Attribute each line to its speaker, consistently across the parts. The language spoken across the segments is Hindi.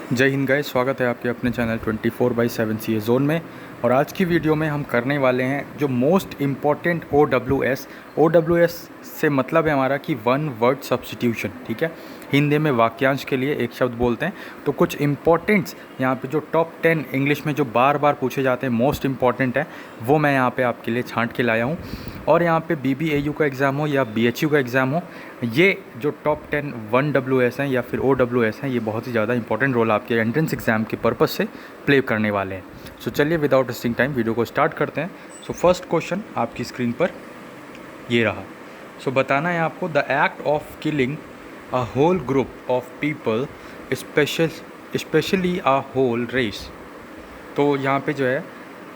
Speaker 1: जय हिंद गाइस, स्वागत है आपके अपने चैनल 24/7 सी ए जोन में। और आज की वीडियो में हम करने वाले हैं जो most important O W S से मतलब है हमारा कि वन वर्ड सब्स्टिट्यूशन। ठीक है, हिंदी में वाक्यांश के लिए एक शब्द बोलते हैं। तो कुछ इम्पॉर्टेंट्स यहाँ पे जो टॉप 10 इंग्लिश में जो बार बार पूछे जाते हैं, मोस्ट इम्पॉर्टेंट है, वो मैं यहाँ पे आपके लिए छांट के लाया हूँ। और यहाँ पे BBAU का एग्ज़ाम हो या BHU का एग्ज़ाम हो, ये जो टॉप 10 1WS हैं या फिर OWS हैं, ये बहुत ही ज़्यादा इंपॉर्टेंट रोल आपके एंट्रेंस एग्ज़ाम के पर्पस से प्ले करने वाले हैं। सो चलिए विदाउट वेस्टिंग टाइम वीडियो को स्टार्ट करते हैं। सो फर्स्ट क्वेश्चन आपकी स्क्रीन पर ये रहा। सो बताना है आपको, the act of killing a whole group of people especially a whole race. तो यहाँ पे जो है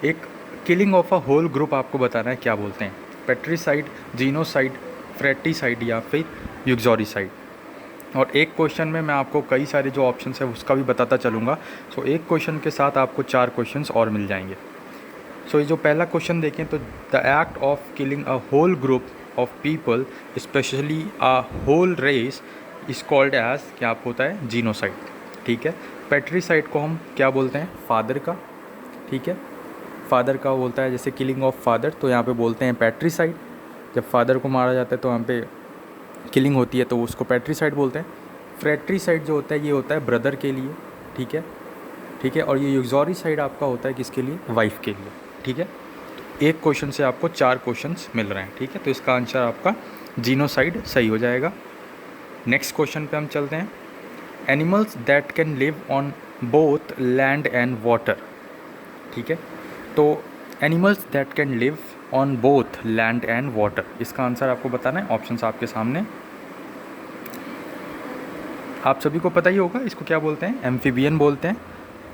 Speaker 1: एक killing of a whole group आपको बताना है, क्या बोलते हैं? पेट्रीसाइड, जीनोसाइड, फ्रेटिसाइड या फिर यूक्सोरिसाइड। और एक क्वेश्चन में मैं आपको कई सारे जो ऑप्शन है उसका भी बताता चलूँगा। सो एक क्वेश्चन के साथ आपको 4 क्वेश्चंस और मिल जाएंगे। सो ये जो पहला क्वेश्चन देखें तो the act of killing a whole group of people especially a whole race is called as, क्या आप होता है? जीनोसाइड। ठीक है, पेट्रीसाइड को हम क्या बोलते हैं? फादर का। ठीक है, फादर का बोलता है, जैसे किलिंग ऑफ फादर, तो यहाँ पे बोलते हैं पेट्रीसाइड। जब फादर को मारा जाता है तो यहाँ पे किलिंग होती है तो उसको पेट्रीसाइड बोलते हैं। फ्रेट्रीसाइड जो होता है ये होता है ब्रदर के लिए। ठीक है, ठीक है। और ये यूक्सोरिसाइड आपका होता है किसके लिए? वाइफ के लिए। ठीक है, तो एक क्वेश्चन से आपको 4 क्वेश्चंस मिल रहे हैं। ठीक है, तो इसका आंसर आपका जीनोसाइड सही हो जाएगा। नेक्स्ट क्वेश्चन पे हम चलते हैं। Animals that can live on both land and water. ठीक है, तो animals that can live on both land and water, इसका आंसर आपको बताना है। ऑप्शंस आपके सामने, आप सभी को पता ही होगा इसको क्या बोलते हैं? एम्फीबियन बोलते हैं।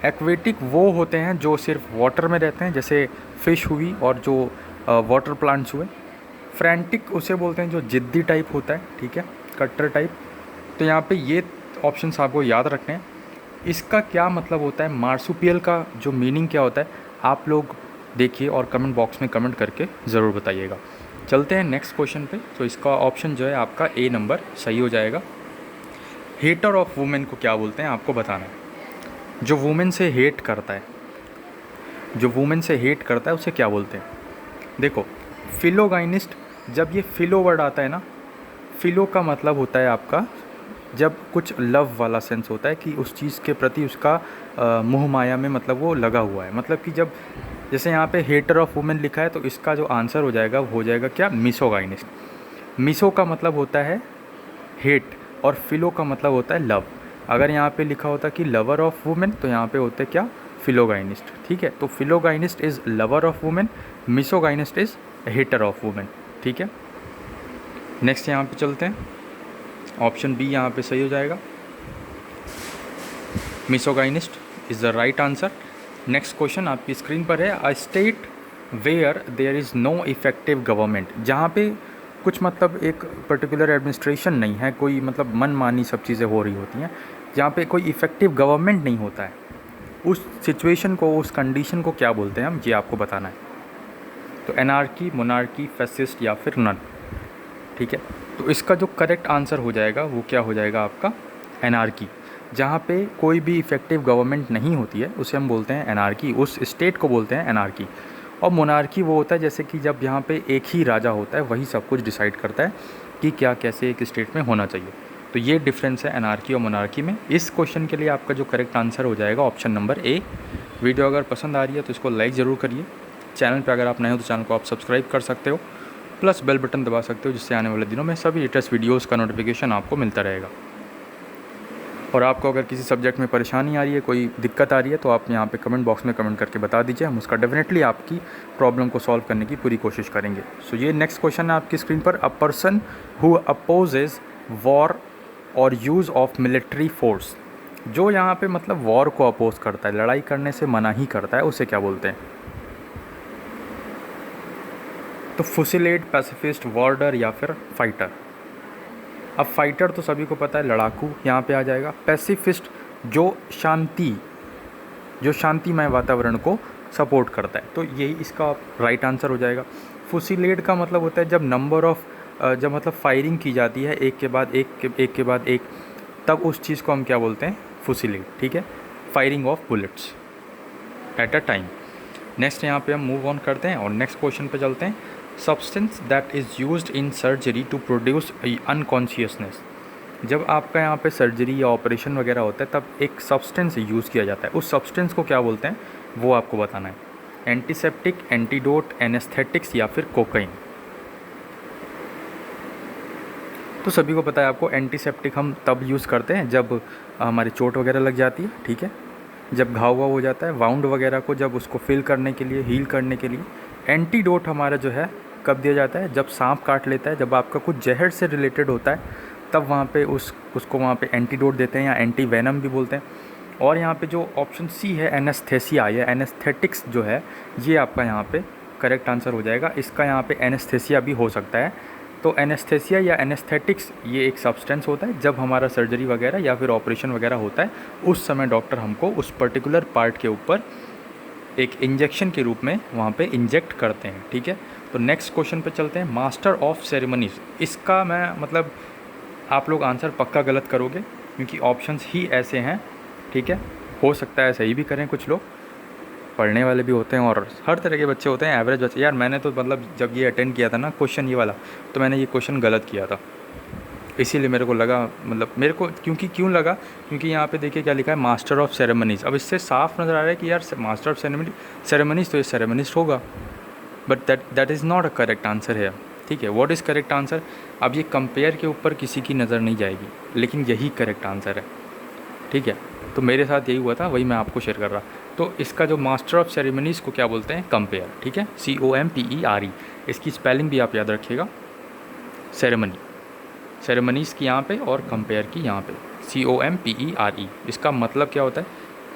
Speaker 1: एक्वेटिक वो होते हैं जो सिर्फ वाटर में रहते हैं, जैसे फिश हुई और जो वाटर प्लांट्स हुए। फ्रैंटिक उसे बोलते हैं जो जिद्दी टाइप होता है। ठीक है, कट्टर टाइप। तो यहाँ पे ये ऑप्शंस आपको याद रखने हैं। इसका क्या मतलब होता है? मार्सुपियल का जो मीनिंग क्या होता है, आप लोग देखिए और कमेंट बॉक्स में कमेंट करके ज़रूर बताइएगा। चलते हैं नेक्स्ट क्वेश्चन पे। तो इसका ऑप्शन जो है आपका ए नंबर सही हो जाएगा। हेटर ऑफ वुमेन को क्या बोलते हैं आपको बताना है। जो वुमेन से हेट करता है, जो वुमेन से हेट करता है उसे क्या बोलते हैं? देखो, फिलोगाइनिस्ट, जब ये फिलो वर्ड आता है ना, फिलो का मतलब होता है आपका जब कुछ लव वाला सेंस होता है कि उस चीज़ के प्रति उसका मोह माया में मतलब वो लगा हुआ है। मतलब कि जब जैसे यहाँ पे हेटर ऑफ वुमेन लिखा है तो इसका जो आंसर हो जाएगा वो हो जाएगा क्या? मिसोगाइनिस्ट। मिसो का मतलब होता है हेट और फिलो का मतलब होता है लव। अगर यहाँ पे लिखा होता कि लवर ऑफ वुमेन तो यहाँ पे होते क्या? फिलोगाइनिस्ट। ठीक है, तो philogynist is lover of women, misogynist is hater of women. ठीक है, नेक्स्ट यहाँ पे चलते हैं। ऑप्शन बी यहाँ पे सही हो जाएगा, misogynist is the right answer. Next question आपकी स्क्रीन पर है। A state where there is no effective government, जहाँ पे कुछ मतलब एक पर्टिकुलर एडमिनिस्ट्रेशन नहीं है, कोई मतलब मनमानी सब चीज़ें हो रही होती हैं, जहाँ पे कोई इफेक्टिव गवर्नमेंट नहीं होता है, उस सिचुएशन को, उस कंडीशन को क्या बोलते हैं हम, ये आपको बताना है। तो एनार्की, मोनार्की, फैसिस्ट या फिर नन। ठीक है, तो इसका जो करेक्ट आंसर हो जाएगा वो क्या हो जाएगा आपका? एनार्की। जहाँ पे कोई भी इफेक्टिव गवर्नमेंट नहीं होती है उसे हम बोलते हैं एनार्की, उस स्टेट को बोलते हैं एनार्की। और मोनार्की वो होता है जैसे कि जब यहाँ पे एक ही राजा होता है, वही सब कुछ डिसाइड करता है कि क्या कैसे एक स्टेट में होना चाहिए। तो ये डिफरेंस है एनार्की और मोनार्की में। इस क्वेश्चन के लिए आपका जो करेक्ट आंसर हो जाएगा ऑप्शन नंबर ए। वीडियो अगर पसंद आ रही है तो इसको लाइक ज़रूर करिए। चैनल पर अगर आप नए हो तो चैनल को आप सब्सक्राइब कर सकते हो, प्लस बेल बटन दबा सकते हो, जिससे आने वाले दिनों में सभी लेटेस्ट वीडियोज़ का नोटिफिकेशन आपको मिलता रहेगा। और आपको अगर किसी सब्जेक्ट में परेशानी आ रही है, कोई दिक्कत आ रही है, तो आप यहाँ पे कमेंट बॉक्स में कमेंट करके बता दीजिए, हम उसका डेफिनेटली आपकी प्रॉब्लम को सॉल्व करने की पूरी कोशिश करेंगे। सो ये नेक्स्ट क्वेश्चन है आपकी स्क्रीन पर। A person who opposes war और यूज़ ऑफ मिलिट्री फोर्स, जो यहाँ पे मतलब वॉर को अपोज करता है, लड़ाई करने से मना ही करता है, उसे क्या बोलते हैं? तो फुसिलेट, पैसिफिस्ट, वॉर्डर या फिर फाइटर। अब फाइटर तो सभी को पता है, लड़ाकू यहाँ पे आ जाएगा। पैसिफिस्ट जो शांतिमय वातावरण को सपोर्ट करता है, तो यही इसका राइट आंसर हो जाएगा। फुसिलेट का मतलब होता है जब नंबर ऑफ़ जब मतलब फायरिंग की जाती है एक के बाद एक, तब उस चीज़ को हम क्या बोलते हैं? फुसिलेट। ठीक है, firing of bullets at a time. Next यहाँ पे हम मूव ऑन करते हैं और नेक्स्ट क्वेश्चन पे चलते हैं। Substance that is used in surgery to produce unconsciousness. जब आपका यहाँ पे सर्जरी या ऑपरेशन वगैरह होता है तब एक सब्सटेंस यूज़ किया जाता है, उस सब्सटेंस को क्या बोलते हैं वो आपको बताना है। एंटीसेप्टिक, एंटीडोट, एनेस्थेटिक्स या फिर कोकाइन। तो सभी को पता है आपको, एंटीसेप्टिक हम तब यूज़ करते हैं जब हमारी चोट वगैरह लग जाती है, ठीक है, जब घाव वाव हो जाता है, वाउंड वगैरह को जब उसको फिल करने के लिए, हील करने के लिए। एंटीडोट हमारा जो है कब दिया जाता है, जब सांप काट लेता है, जब आपका कुछ जहर से रिलेटेड होता है तब वहाँ पे उसको वहाँ पे एंटीडोट देते हैं या एंटी वेनम भी बोलते हैं। और यहाँ पे जो ऑप्शन सी है एनेस्थेसिया या एनेस्थेटिक्स जो है, ये आपका यहाँ पे करेक्ट आंसर हो जाएगा। इसका यहाँ पे एनेस्थेसिया भी हो सकता है। तो एनेस्थेसिया या एनेस्थेटिक्स ये एक सब्सटेंस होता है, जब हमारा सर्जरी वगैरह या फिर ऑपरेशन वगैरह होता है उस समय डॉक्टर हमको उस पर्टिकुलर पार्ट के ऊपर एक इंजेक्शन के रूप में वहाँ पे इंजेक्ट करते हैं, ठीक है। तो नेक्स्ट क्वेश्चन पे चलते हैं। मास्टर ऑफ सेरेमनीज, इसका मैं मतलब आप लोग आंसर पक्का गलत करोगे क्योंकि ऑप्शंस ही ऐसे हैं, ठीक है। हो सकता है सही भी करें, कुछ लोग पढ़ने वाले भी होते हैं और हर तरह के बच्चे होते हैं, एवरेज बच्चे। यार मैंने तो मतलब जब ये अटेंड किया था ना क्वेश्चन ये वाला, तो मैंने ये क्वेश्चन गलत किया था, इसीलिए मेरे को लगा, मतलब मेरे को क्यों लगा, क्योंकि यहाँ पे देखिए क्या लिखा है, मास्टर ऑफ सेरेमनीज़। अब इससे साफ नज़र आ रहा है कि यार मास्टर ऑफ सेरेमनीज़ तो ये सेरेमनिस्ट होगा, but that is not a correct answer है, ठीक है। व्हाट इज़ करेक्ट आंसर, अब ये कंपेयर के ऊपर किसी की नज़र नहीं जाएगी, लेकिन यही करेक्ट आंसर है, ठीक है। तो मेरे साथ यही हुआ था, वही मैं आपको शेयर कर रहा। तो इसका जो मास्टर ऑफ सेरेमनीज़ को क्या बोलते हैं, कंपेयर, ठीक है, COMPERE। इसकी स्पेलिंग भी आप याद रखिएगा, सेरेमनीज़ की यहाँ पे और कंपेयर की यहाँ पे, COMPERE। इसका मतलब क्या होता है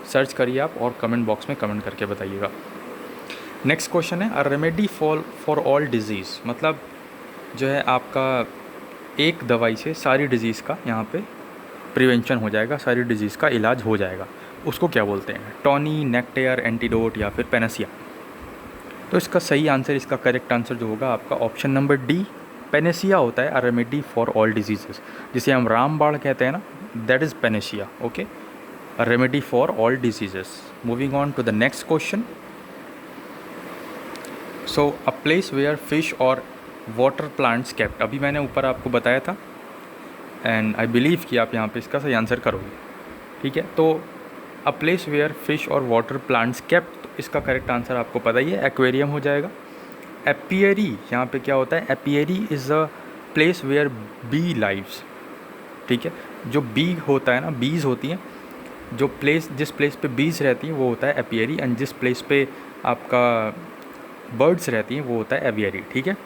Speaker 1: सर्च करिए आप और कमेंट बॉक्स में कमेंट करके बताइएगा। नेक्स्ट क्वेश्चन है, a remedy for all disease, मतलब जो है आपका एक दवाई से सारी डिजीज़ का यहाँ पे प्रिवेंशन हो जाएगा, सारी डिजीज़ का इलाज हो जाएगा, उसको क्या बोलते हैं, टॉनी, नेक्टेयर, एंटीडोट या फिर पेनेसिया। तो इसका सही आंसर, इसका करेक्ट आंसर जो होगा आपका ऑप्शन नंबर डी, पेनेसिया होता है, a remedy for all diseases, जिसे हम रामबाण कहते हैं ना, that is panacea, okay, a remedy for all diseases. Moving on to the next question. So a place where fish और वाटर प्लांट्स केप्ट, अभी मैंने ऊपर आपको बताया था एंड आई बिलीव कि आप यहाँ पे इसका सही आंसर करोगे, ठीक है। तो अ प्लेस वेयर फिश और वाटर प्लांट्स केप्ट, तो इसका करेक्ट आंसर आपको पता ही है, एक्वेरियम हो जाएगा। एपियरी, यहाँ पे क्या होता है, apiary is a place where bee lives, ठीक है। जो बी होता है ना, बीज होती हैं, जो जिस प्लेस पे बीज रहती हैं वो होता है एपियरी, एंड जिस प्लेस पे आपका बर्ड्स रहती हैं वो होता है एवियरी, ठीक है।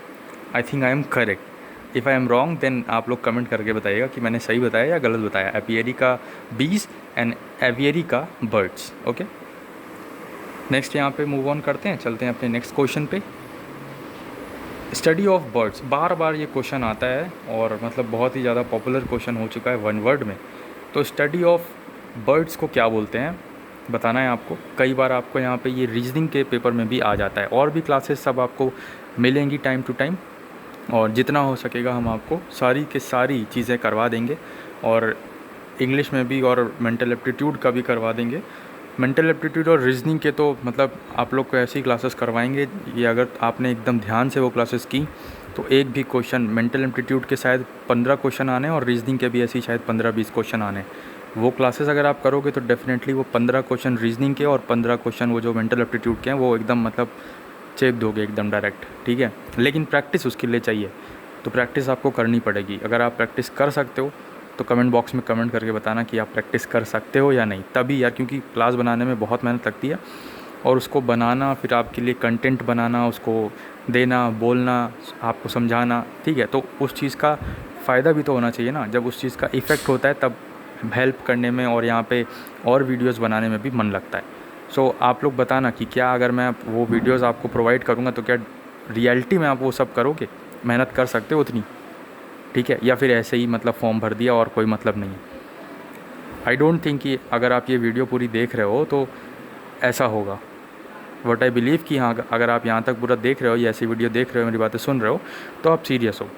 Speaker 1: I think I am correct, if I am wrong then आप लोग कमेंट करके बताइएगा कि मैंने सही बताया या गलत बताया। एपियरी का बीज एंड एवियरी का बर्ड्स, ओके। नेक्स्ट यहाँ पे मूव ऑन करते हैं, चलते हैं अपने नेक्स्ट क्वेश्चन पे। स्टडी ऑफ बर्ड्स, बार बार ये क्वेश्चन आता है और मतलब बहुत ही ज़्यादा पॉपुलर क्वेश्चन हो चुका है वन वर्ड में। तो स्टडी ऑफ बर्ड्स को क्या बोलते हैं बताना है आपको। कई बार आपको यहाँ पे ये रीजनिंग के पेपर में भी आ जाता है, और भी क्लासेस सब आपको मिलेंगी टाइम टू टाइम, और जितना हो सकेगा हम आपको सारी के सारी चीज़ें करवा देंगे, और इंग्लिश में भी और मेंटल एप्टीट्यूड का भी करवा देंगे। मेंटल एप्टीट्यूड और रीजनिंग के तो मतलब आप लोग को ऐसी क्लासेस करवाएंगे, ये अगर आपने एकदम ध्यान से वो क्लासेस की तो एक भी क्वेश्चन, मेंटल एप्टीट्यूड के शायद 15 क्वेश्चन आने और रीजनिंग के भी ऐसे ही शायद 15-20 क्वेश्चन आने। वो क्लासेस अगर आप करोगे तो डेफिनेटली वो 15 क्वेश्चन रीजनिंग के और 15 क्वेश्चन वो जो मेंटल एप्टीट्यूड के हैं वो एकदम मतलब चेक दोगे एकदम डायरेक्ट, ठीक है। लेकिन प्रैक्टिस उसके लिए चाहिए, तो प्रैक्टिस आपको करनी पड़ेगी। अगर आप प्रैक्टिस कर सकते हो तो कमेंट बॉक्स में कमेंट करके बताना कि आप प्रैक्टिस कर सकते हो या नहीं, तभी यार, क्योंकि क्लास बनाने में बहुत मेहनत लगती है, और उसको बनाना, फिर आपके लिए कंटेंट बनाना, उसको देना, बोलना, आपको समझाना, ठीक है। तो उस चीज़ का फ़ायदा भी तो होना चाहिए ना, जब उस चीज़ का इफ़ेक्ट होता है तब हेल्प करने में और यहाँ पे और वीडियोस बनाने में भी मन लगता है। सो आप लोग बताना कि क्या अगर मैं वो वीडियोस आपको प्रोवाइड करूँगा तो क्या रियलिटी में आप वो सब करोगे, मेहनत कर सकते हो उतनी, ठीक है, या फिर ऐसे ही मतलब फॉर्म भर दिया और कोई मतलब नहीं। आई डोंट थिंक कि अगर आप ये वीडियो पूरी देख रहे हो तो ऐसा होगा। वट आई बिलीव कि हाँ, अगर आप यहाँ तक पूरा देख रहे हो या ऐसी वीडियो देख रहे हो, मेरी बातें सुन रहे हो, तो आप सीरियस हो,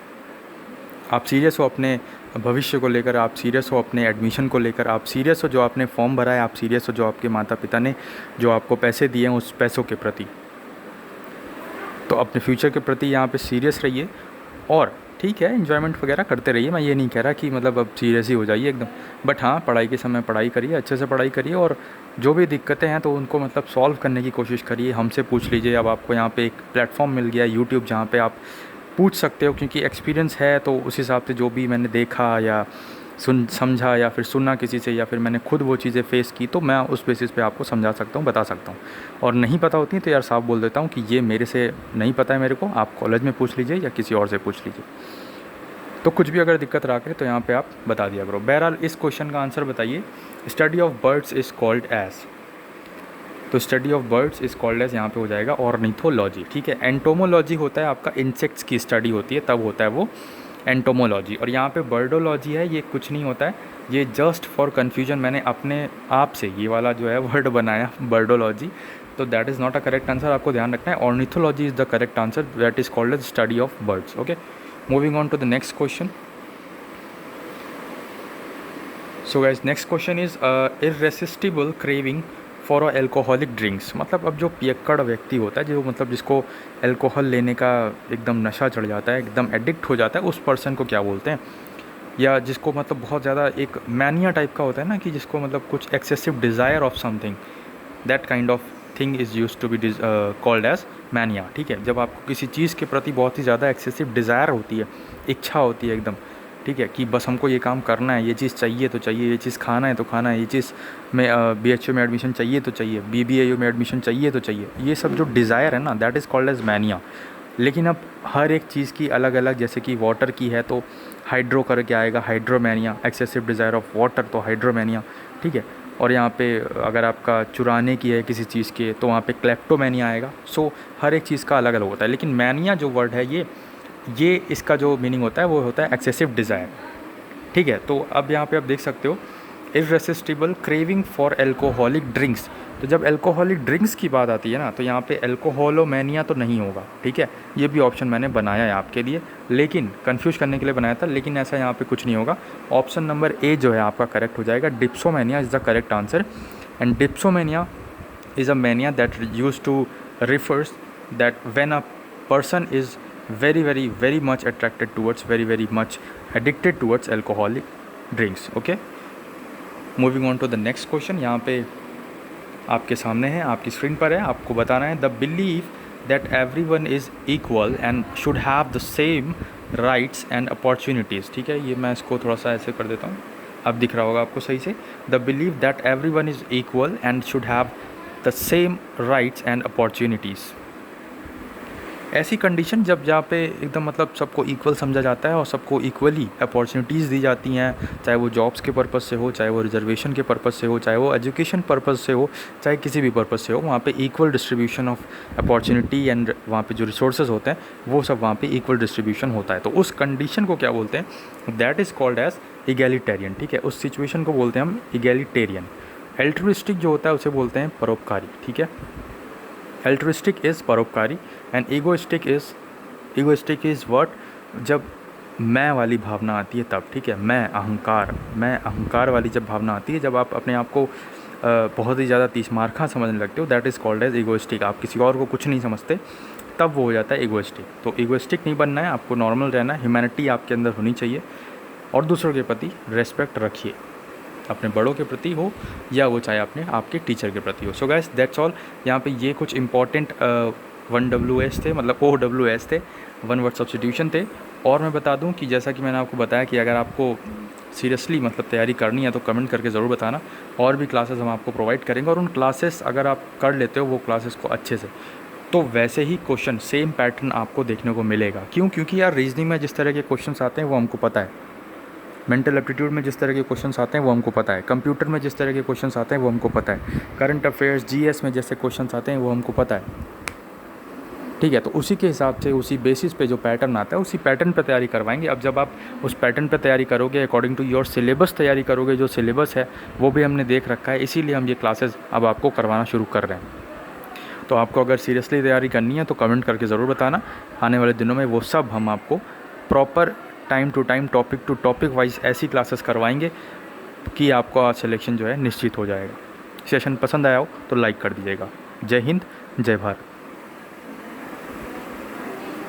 Speaker 1: आप सीरियस हो अपने भविष्य को लेकर, आप सीरियस हो अपने एडमिशन को लेकर, आप सीरियस हो जो आपने फॉर्म भरा है, आप सीरियस हो जो आपके माता पिता ने जो आपको पैसे दिए हैं उस पैसों के प्रति, तो अपने फ्यूचर के प्रति यहाँ पे सीरियस रहिए। और ठीक है, एंजॉयमेंट वगैरह करते रहिए, मैं ये नहीं कह रहा कि मतलब अब सीरियस ही हो जाइए एकदम, बट हाँ पढ़ाई के समय पढ़ाई करिए, अच्छे से पढ़ाई करिए, और जो भी दिक्कतें हैं तो उनको मतलब सॉल्व करने की कोशिश करिए, हमसे पूछ लीजिए। अब आपको यहाँ पे एक प्लेटफॉर्म मिल गया यूट्यूब जहाँ पे आप पूछ सकते हो, क्योंकि एक्सपीरियंस है तो उस हिसाब से जो भी मैंने देखा या समझा या फिर सुना किसी से या फिर मैंने खुद वो चीज़ें फ़ेस की, तो मैं उस बेसिस पे आपको समझा सकता हूँ, बता सकता हूँ। और नहीं पता होती तो यार साफ बोल देता हूँ कि ये मेरे से नहीं पता है, मेरे को आप कॉलेज में पूछ लीजिए या किसी और से पूछ लीजिए। तो कुछ भी अगर दिक्कत रहा करे तो यहाँ पे आप बता दिया करो। बहरहाल इस क्वेश्चन का आंसर बताइए। Study of birds is called एज, तो study of birds is called एज यहाँ पे हो जाएगा ऑर्निथोलॉजी। ठीक है, एंटोमोलॉजी होता है आपका इंसेक्ट्स की स्टडी होती है, तब होता है वो एंटोमोलॉजी। और यहाँ पे बर्डोलॉजी है, ये कुछ नहीं होता है, ये जस्ट फॉर कन्फ्यूजन मैंने अपने आप से ये वाला जो है वर्ड बनाया बर्डोलॉजी, तो that is not a correct answer, आपको ध्यान रखना है। Ornithology is the correct answer, that is called as study of birds. Okay, moving on to the next question. So guys, next question is irresistible craving for a alcoholic drinks. मतलब अब जो पियक्कड़ व्यक्ति होता है, जो मतलब जिसको अल्कोहल लेने का एकदम नशा चढ़ जाता है, एकदम एडिक्ट हो जाता है, उस पर्सन को क्या बोलते हैं? या जिसको मतलब बहुत ज़्यादा एक मैनिया टाइप का होता है ना, कि जिसको मतलब कुछ excessive desire of something, that kind of thing is use to be called as mania. ठीक है, जब आपको किसी चीज़ के प्रति बहुत ही ज़्यादा एक्सेसिव डिज़ायर होती है, इच्छा होती है एकदम, ठीक है, कि बस हमको ये काम करना है, ये चीज़ चाहिए तो चाहिए, ये चीज़ खाना है तो खाना है, ये चीज़ में BHU में एडमिशन चाहिए तो चाहिए, BBAU में एडमिशन चाहिए तो चाहिए, ये सब जो डिज़ायर है ना, that is called as mania. लेकिन अब हर एक चीज़ की अलग अलग, जैसे कि वाटर की है तो हाइड्रो करके आएगा हाइड्रोमैनिया, एक्सेसिव डिज़ायर ऑफ वाटर तो हाइड्रोमैनिया। ठीक है, और यहाँ पे अगर आपका चुराने की है किसी चीज़ के तो वहाँ पे क्लेप्टोमैनिया आएगा। सो हर एक चीज़ का अलग अलग होता है, लेकिन मैनिया जो वर्ड है ये इसका जो मीनिंग होता है वो होता है एक्सेसिव डिज़ायर। ठीक है, तो अब यहाँ पे आप देख सकते हो irresistible craving for alcoholic drinks. तो जब एल्कोहलिक ड्रिंक्स की बात आती है ना, तो यहाँ पे एल्कोहलोमैनिया तो नहीं होगा। ठीक है, ये भी ऑप्शन मैंने बनाया है आपके लिए, लेकिन कंफ्यूज करने के लिए बनाया था, लेकिन ऐसा यहाँ पे कुछ नहीं होगा। ऑप्शन नंबर ए जो है आपका करेक्ट हो जाएगा, dipsomania is the correct answer. And dipsomania is a mania that use to refers that when a person is very much attracted towards, very much addicted towards alcoholic drinks. Okay, moving on to the next question। यहाँ पे आपके सामने है, आपकी स्क्रीन पर है, आपको बताना है the believe that everyone is equal and should have the same rights and opportunities. ठीक है, ये मैं इसको थोड़ा सा ऐसे कर देता हूँ, अब दिख रहा होगा आपको सही से। The believe that everyone is equal and should have the same rights and opportunities. ऐसी कंडीशन जब जहाँ पे एकदम मतलब सबको इक्वल समझा जाता है और सबको इक्वली अपॉर्चुनिटीज़ दी जाती हैं, चाहे वो जॉब्स के पर्पज़ से हो, चाहे वो रिजर्वेशन के पर्पज़ से हो, चाहे वो एजुकेशन पर्पज़ से हो, चाहे किसी भी पर्पज़ से हो, वहाँ पे equal distribution of opportunity and वहाँ पे जो रिसोर्सेज होते हैं वो सब वहाँ पे इक्वल डिस्ट्रीब्यूशन होता है। तो उस कंडीशन को क्या बोलते हैं? That is called as egalitarian. ठीक है, उस सिचुएशन को बोलते हैं हम इगैलिटेरियन। एल्ट्रुइस्टिक जो होता है उसे बोलते हैं परोपकारी। ठीक है, altruistic is परोपकारी एंड egoistic is what? जब मैं वाली भावना आती है तब। ठीक है, मैं अहंकार वाली जब भावना आती है, जब आप अपने आप को बहुत ही ज़्यादा तीसमारखा समझने लगते हो, that is called as egoistic। आप किसी और को कुछ नहीं समझते, तब वो हो जाता है egoistic। तो egoistic नहीं बनना है, आपको नॉर्मल रहना है, ह्यूमैनिटी आपके अंदर होनी चाहिए, और दूसरों के प्रति रेस्पेक्ट रखिए, अपने बड़ों के प्रति हो या वो चाहे अपने आपके टीचर के प्रति हो। So guys, that's all. यहाँ पे ये कुछ इंपॉर्टेंट 1WS थे, मतलब OWS थे, 1 वर्ड सब्स्टिट्यूशन थे। और मैं बता दूं कि जैसा कि मैंने आपको बताया कि अगर आपको सीरियसली मतलब तैयारी करनी है तो कमेंट करके ज़रूर बताना, और भी क्लासेस हम आपको प्रोवाइड करेंगे। और उन क्लासेस अगर आप कर लेते हो वो क्लासेस को अच्छे से, तो वैसे ही क्वेश्चन सेम पैटर्न आपको देखने को मिलेगा। क्यों? क्योंकि यार रीजनिंग में जिस तरह के क्वेश्चंस आते हैं वो हमको पता है, मेंटल एप्टीट्यूड में जिस तरह के क्वेश्चंस आते हैं वो हमको पता है, कंप्यूटर में जिस तरह के क्वेश्चंस आते हैं वो हमको पता है, करंट अफेयर्स GS में जैसे क्वेश्चंस आते हैं वो हमको पता है। ठीक है, तो उसी के हिसाब से, उसी बेसिस पे जो पैटर्न आता है उसी पैटर्न पे तैयारी करवाएंगे। अब जब आप उस पैटर्न पे तैयारी करोगे, अकॉर्डिंग टू योर सिलेबस तैयारी करोगे, जो सिलेबस है वो भी हमने देख रखा है, इसीलिए हम ये क्लासेस अब आपको करवाना शुरू कर रहे हैं। तो आपको अगर सीरियसली तैयारी करनी है तो कमेंट करके ज़रूर बताना, आने वाले दिनों में वो सब हम आपको proper time to time, topic to topic wise ऐसी क्लासेस करवाएंगे कि आपका सिलेक्शन जो है निश्चित हो जाएगा। सेशन पसंद आया हो तो लाइक कर दीजिएगा। जय हिंद, जय भारत।